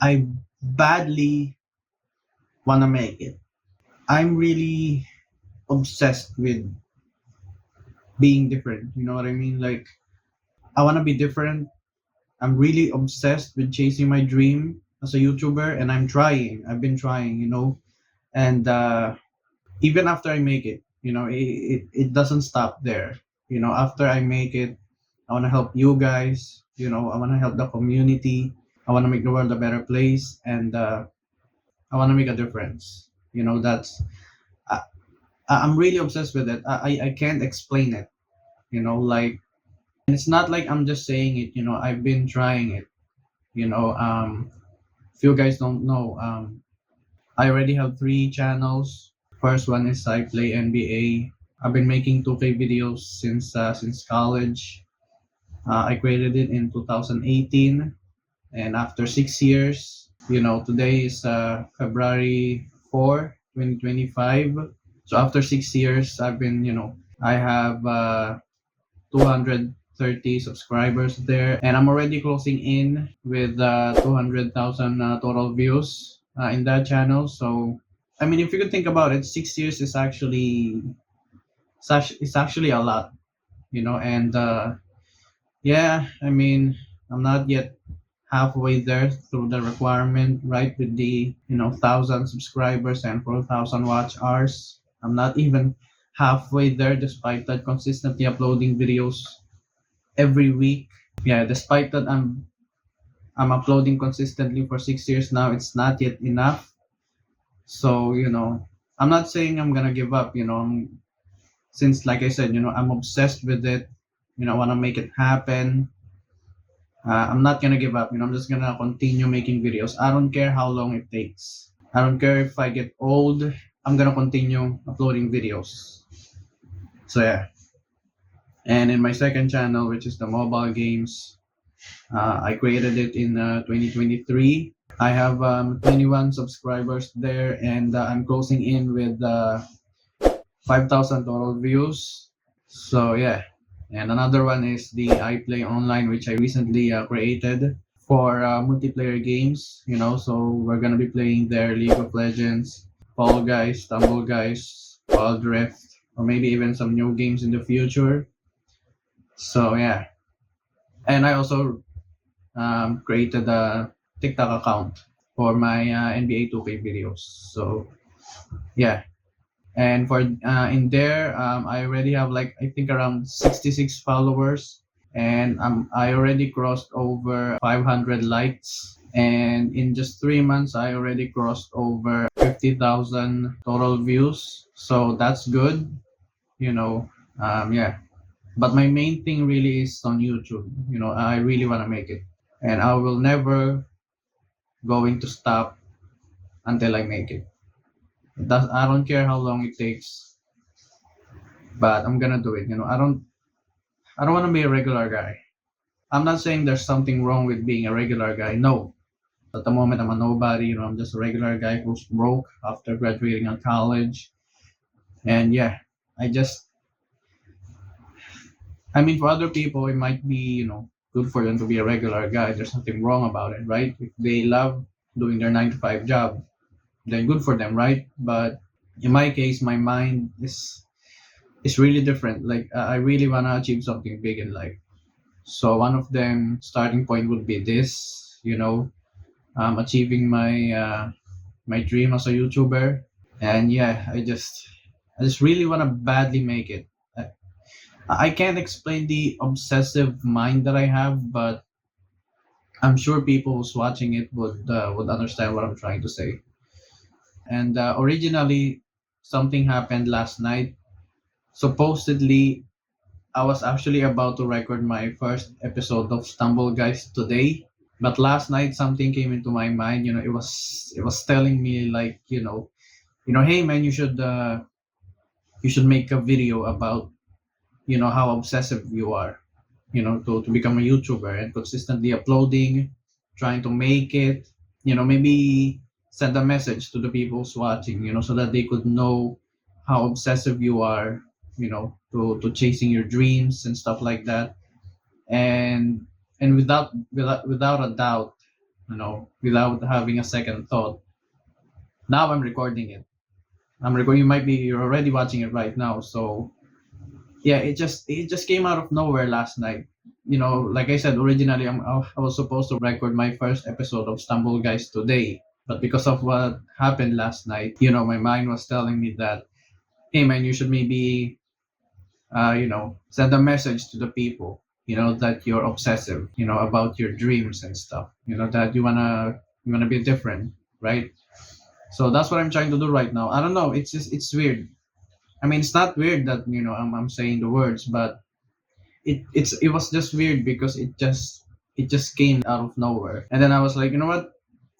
I badly want to make it. I'm really obsessed with being different. You know what I mean? Like, I want to be different. I'm really obsessed with chasing my dream as a YouTuber, and I'm trying. I've been trying, and even after I make it, it doesn't stop there. After I make it, I want to help you guys. I want to help the community. I want to make the world a better place, and I want to make a difference. That's I, I'm really obsessed with it. I can't explain it. Like, and it's not like I'm just saying it. I've been trying it. If you guys don't know, I already have three channels. First one is I play NBA. I've been making 2K videos since college. I created it in 2018, and after 6 years, today is February 4, 2025. So after 6 years, I have 230 subscribers there, and I'm already closing in with 200,000 total views in that channel. So, I mean, if you could think about it, 6 years is actually it's actually a lot, and yeah, I mean, I'm not yet halfway there through the requirement, right? With the 1,000 subscribers and 4,000 watch hours. I'm not even halfway there, despite that consistently uploading videos every week. Yeah, despite that I'm uploading consistently for 6 years now, it's not yet enough. So, I'm not saying I'm gonna give up, since like I said, I'm obsessed with it. I wanna make it happen. I'm not gonna give up. I'm just gonna continue making videos. I don't care how long it takes. I don't care if I get old. I'm gonna continue uploading videos. So yeah. And in my second channel, which is the mobile games, I created it in 2023. I have 21 subscribers there, and I'm closing in with 5,000 total views. So yeah. And another one is the I Play Online, which I recently created for multiplayer games. So we're gonna be playing there League of Legends, Fall Guys, Stumble Guys, Wild Rift, or maybe even some new games in the future. So yeah. And I also created a TikTok account for my NBA 2K videos. So yeah, and for in there, I already have like I think around 66 followers, and I already crossed over 500 likes. And in just 3 months, I already crossed over 50,000 total views. So that's good, you know. Yeah, but my main thing really is on YouTube. I really want to make it, and I will never going to stop until I make it. I don't care how long it takes, but I'm gonna do it. I don't want to be a regular guy. I'm not saying there's something wrong with being a regular guy. No. At the moment, I'm a nobody. I'm just a regular guy who's broke after graduating on college. And yeah, I just, I mean, for other people, it might be, good for them to be a regular guy. There's nothing wrong about it, right? If they love doing their 9 to 5 job, then good for them, right? But in my case, my mind is really different. Like, I really want to achieve something big in life. So one of them starting point would be this, achieving my dream as a YouTuber. And yeah, I just really want to badly make it. I can't explain the obsessive mind that I have, but I'm sure people who's watching it would understand what I'm trying to say. And originally, something happened last night. Supposedly, I was actually about to record my first episode of Stumble Guys today, but last night something came into my mind. It was telling me like, hey man, you should make a video about how obsessive you are, to become a YouTuber and consistently uploading, trying to make it, maybe send a message to the people who's watching, so that they could know how obsessive you are, to chasing your dreams and stuff like that. And without a doubt, without having a second thought. Now I'm recording it. I'm recording. You're already watching it right now. So yeah, it just came out of nowhere last night. Like I said, originally I was supposed to record my first episode of Stumble Guys today, but because of what happened last night, my mind was telling me that, hey man, you should maybe send a message to the people, that you're obsessive, about your dreams and stuff, that you wanna be different, right? So that's what I'm trying to do right now. I don't know. It's weird. I mean, it's not weird that I'm saying the words, but it was just weird because it just came out of nowhere, and then I was like, you know what?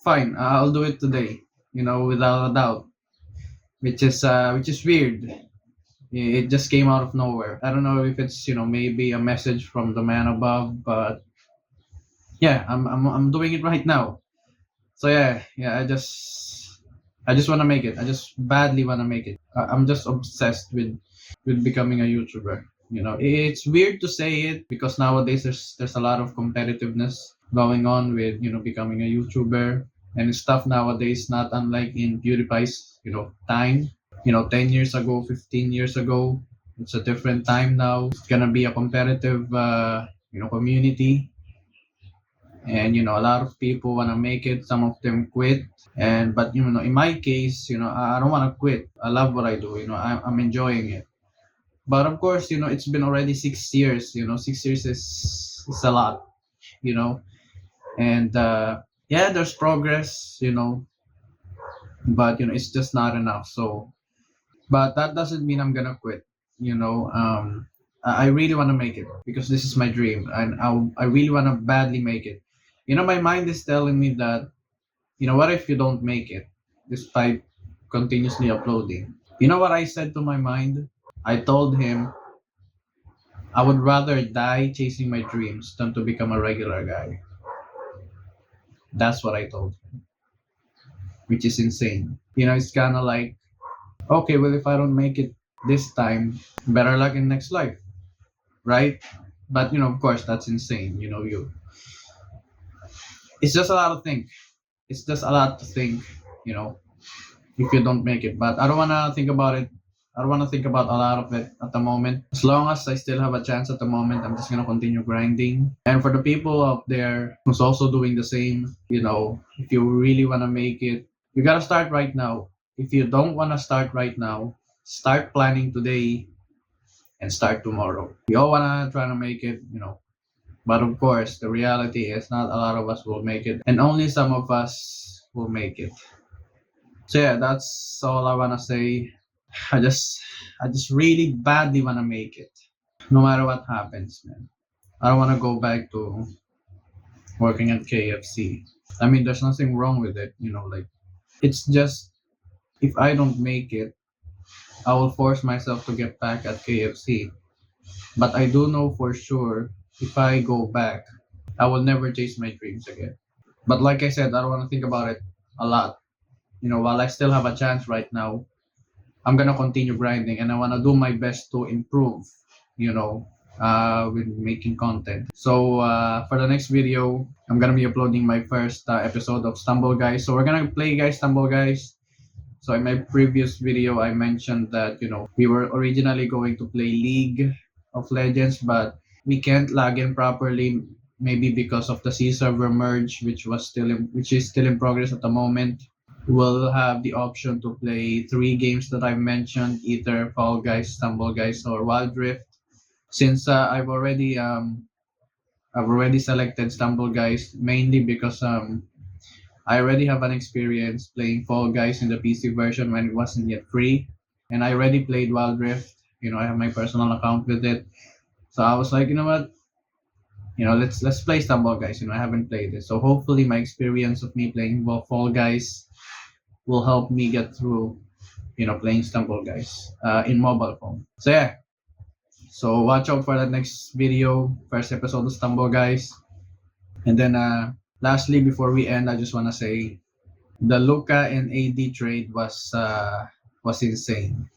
Fine, I'll do it today. Without a doubt, which is weird. It just came out of nowhere. I don't know if it's maybe a message from the man above, but yeah, I'm doing it right now. So yeah, I just want to make it. I just badly want to make it. I'm just obsessed with becoming a YouTuber. It's weird to say it because nowadays there's a lot of competitiveness going on with becoming a YouTuber and stuff nowadays. Not unlike in PewDiePie's time. 10 years ago, 15 years ago, it's a different time now. It's gonna be a competitive community, and a lot of people want to make it. Some of them quit, but in my case, I don't want to quit. I love what I do. I'm enjoying it. But of course, it's been already 6 years. 6 years is a lot. you know and yeah, there's progress, but it's just not enough. So, but that doesn't mean I'm gonna quit. I really want to make it because this is my dream, and I really want to badly make it. My mind is telling me that, what if you don't make it despite continuously uploading? You know what I said to my mind? I told him I would rather die chasing my dreams than to become a regular guy. That's what I told him, which is insane. It's kind of like, okay, well, if I don't make it this time, better luck in next life, right? But of course, that's insane. It's just a lot of think. It's just a lot to think. You know, if you don't make it. But I don't wanna think about it. I don't wanna think about a lot of it at the moment. As long as I still have a chance at the moment, I'm just gonna continue grinding. And for the people out there who's also doing the same, if you really wanna make it, you gotta start right now. If you don't wanna start right now, start planning today and start tomorrow. We all wanna try to make it, but of course, the reality is not a lot of us will make it, and only some of us will make it. So yeah, that's all I wanna say. I just, I just really badly wanna make it, no matter what happens, man. I don't wanna go back to working at KFC. I mean, there's nothing wrong with it, like it's just if I don't make it, I will force myself to get back at KFC. But I do know for sure if I go back, I will never chase my dreams again. But like I said, I don't want to think about it a lot. While I still have a chance right now, I'm gonna continue grinding, and I wanna do my best to improve. With making content. So for the next video, I'm gonna be uploading my first episode of Stumble Guys. So we're gonna play guys Stumble Guys. So in my previous video, I mentioned that we were originally going to play League of Legends, but we can't log in properly. Maybe because of the C server merge, which is still in progress at the moment. We'll have the option to play 3 games that I mentioned, either Fall Guys, Stumble Guys, or Wild Rift. Since I've already selected Stumble Guys mainly because I already have an experience playing Fall Guys in the PC version when it wasn't yet free, and I already played Wild Rift. I have my personal account with it, so I was like, you know what, let's play Stumble Guys. I haven't played it, so hopefully my experience of me playing Fall Guys will help me get through, playing Stumble Guys in mobile phone. So yeah, so watch out for the next video, first episode of Stumble Guys, and then lastly, before we end, I just wanna say the Luca and AD trade was insane.